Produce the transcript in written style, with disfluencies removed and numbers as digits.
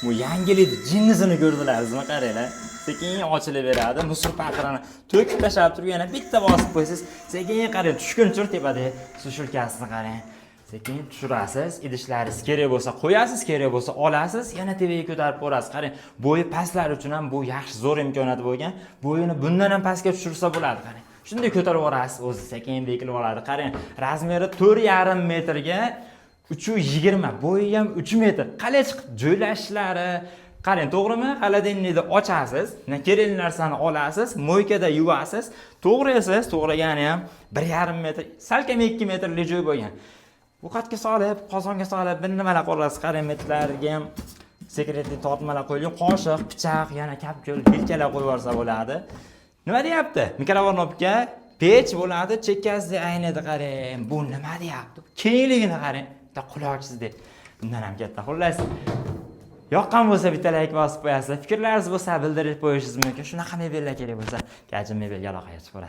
Bu yangilik jinnisini ko'rdilaringizmi? Qaranglar. Sekin ochilaveradi. Musor paqirini to'kib tashlab turib yana bitta bosib qo'ysiz, sekin qarang, tushguncha tepada sushilkasini qarang. Sekin tushirasiz, idishlaringiz kerak bo'lsa qo'yasiz, kerak bo'lsa olasiz, yana tevaga ko'tarib borasiz. Qarang, bo'yi pastlar uchun ham bu yaxshi zo'r imkoniyat bo'lgan. Bo'yini bundan ham pastga tushirsa bo'ladi, qarang. Shunday ko'tarib borasiz, o'zi sekin bekilib oladi. Qarang, razmeri 4,5 metrga 320, bo'yi ham 3 metr. Qalay chiqib joylashishlari, qarang, to'g'rimi? Xolodilnikni ochasiz, kerak narsani olasiz, mo'ykada yuvasiz, to'g'raysiz, to'g'ragani ham 1,5 metr, salkam 2 metrlik joy bo'lgan. Bu qatga solib, qozonga solib, bir nimalar qo'yasiz, qarang, metrlarga ham sekretli tortmalar qo'yilgan, qoshiq, pichoq, yana kapko'l, yelkalar qo'yib yuborsa bo'ladi. Nima deyapti? Mikrovolnovka pech bo'ladi, chekkasida aynida qarang. Bu nima deyapti? Kengligini qarang. Bitta quloqsizdek. Bundan ham katta. Xullas, yoqqan bo'lsa bitta like bosib qo'yasiz. Fikrlaringiz bo'lsa bildirib qo'yishingiz mumkin. Shunaqa mebellar kerak bo'lsa, gajim mebelga aloqa qilib ko'rasiz.